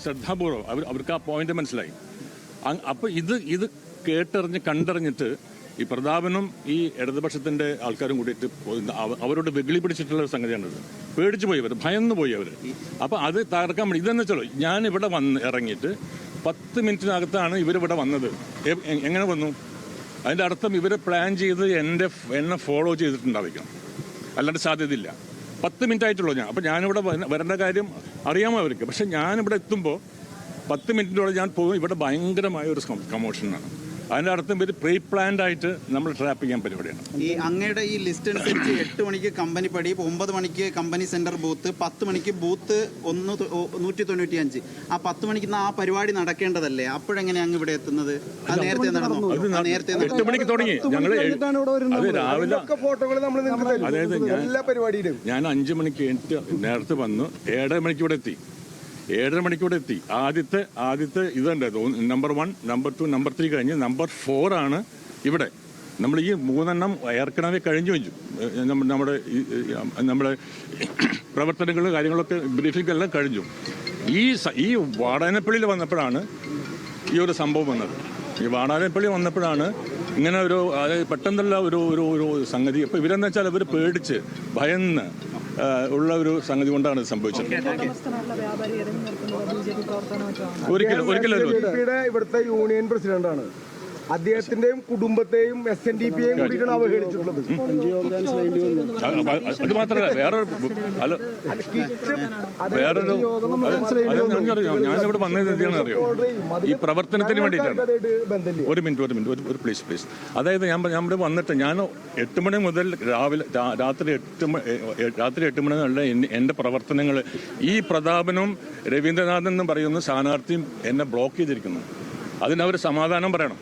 ശ്രദ്ധാപൂർവ്വം അവർക്ക് ആ പോയിന്റ് മനസ്സിലായി. അപ്പോൾ ഇത് കേട്ടറിഞ്ഞ് കണ്ടറിഞ്ഞിട്ട് ഈ പ്രതാപനും ഈ ഇടതുപക്ഷത്തിന്റെ ആൾക്കാരും കൂടിയിട്ട് അവരോട് വെകിളി പിടിച്ചിട്ടുള്ള ഒരു സംഗതിയാണിത്. പേടിച്ചു പോയി അവർ, ഭയന്നു പോയി അവർ. അപ്പോൾ അത് തകർക്കാൻ വേണ്ടി ഇതെന്ന് വെച്ചാലോ, ഞാൻ ഇവിടെ ഇറങ്ങിയിട്ട് 10 മിനിറ്റിനകത്താണ് ഇവരിവിടെ വന്നത്. എങ്ങനെ വന്നു? അതിൻ്റെ അർത്ഥം ഇവർ പ്ലാൻ ചെയ്ത് എന്നെ ഫോളോ ചെയ്തിട്ടുണ്ടായിരിക്കണം, അല്ലാണ്ട് സാധ്യതയില്ല. 10 മിനിറ്റ് ആയിട്ടുള്ളൂ ഞാൻ. അപ്പോൾ ഞാനിവിടെ വരേണ്ട കാര്യം അറിയാമോ അവർക്ക്. പക്ഷെ ഞാനിവിടെ എത്തുമ്പോൾ 10 മിനിറ്റിനോടെ ഞാൻ പോകും. ഇവിടെ ഭയങ്കരമായ ഒരു കമോഷനാണ്. അതിൻ്റെ അർത്ഥം ഇവർ പ്രീ പ്ലാൻഡ് ആയിട്ട് നമ്മൾ ട്രാപ്പ് ചെയ്യാൻ പരിപാടിയാണ്. ഈ അങ്ങയുടെ ഈ ലിസ്റ്റ് അനുസരിച്ച് 8 മണിക്ക് കമ്പനി പടി, 9 മണിക്ക് കമ്പനി സെന്റർ ബൂത്ത്, 10 മണിക്ക് ബൂത്ത് 195. ആ 10 മണിക്ക് ആ പരിപാടി നടക്കേണ്ടതല്ലേ? അപ്പോഴെങ്ങനെ അങ്ങ് ഇവിടെ എത്തുന്നത്? അത് നേരത്തെ നടന്നു. 8 മണിക്ക് തുടങ്ങി ഞങ്ങൾ. അത് രാവിലെ അതായത് ഞാൻ 5 മണിക്ക് നേരത്തെ വന്നു. 7:30 മണിക്ക് ഇവിടെ എത്തി. 7:30 മണിക്ക് ഇവിടെ എത്തി. ആദ്യത്തെ ഇതുണ്ടായിരുന്നു. നമ്പർ 1, നമ്പർ 2, നമ്പർ 3 കഴിഞ്ഞ് നമ്പർ 4 ആണ് ഇവിടെ. നമ്മൾ ഈ 3 ഏർക്കണവേ കഴിഞ്ഞു വെച്ചു. നമ്മുടെ പ്രവർത്തനങ്ങളും കാര്യങ്ങളൊക്കെ ബ്രീഫിംഗ് എല്ലാം കഴിഞ്ഞു. ഈ വാടാനപ്പള്ളിയിൽ വന്നപ്പോഴാണ് ഈ ഒരു സംഭവം വന്നത്. ഈ വാടാനപ്പള്ളി വന്നപ്പോഴാണ് ഇങ്ങനെ ഒരു പെട്ടെന്നുള്ള ഒരു സംഗതി. അപ്പോൾ ഇവരെന്ന് വെച്ചാൽ അവർ പേടിച്ച് ഭയന്ന് ഉള്ള ഒരു സംഗതി കൊണ്ടാണ് സംഭവിച്ചത്. ഒരിക്കലും ഇവിടുത്തെ യൂണിയൻ പ്രസിഡന്റാണ്. അദ്ദേഹത്തിന്റെയും കുടുംബത്തെയും SNDP-യെയും കൂടിയിട്ടാണ് അവഹേളിച്ചിട്ടുള്ളത്. അത് മാത്രമല്ല ഞാനിവിടെ വന്നത് എന്തിനാണെന്ന് അറിയോ? ഈ പ്രവർത്തനത്തിന് വേണ്ടിയിട്ടാണ്. ഒരു മിനിറ്റ് പ്ലീസ്. അതായത് ഞാൻ ഇവിടെ വന്നിട്ട് ഞാൻ 8 മണി മുതൽ രാത്രി 8 മണി വരെ എൻ്റെ പ്രവർത്തനങ്ങൾ ഈ പ്രതാപനും രവീന്ദ്രനാഥൻ എന്നും പറയുന്ന സ്ഥാനാർത്ഥിയും എന്നെ ബ്ലോക്ക് ചെയ്തിരിക്കുന്നു. അതിനവർ സമാധാനം പറയണം.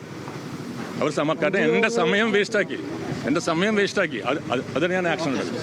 കാരണം എൻ്റെ സമയം വേസ്റ്റാക്കി. അതിന് ഞാൻ ആക്ഷൻ എടുക്കും.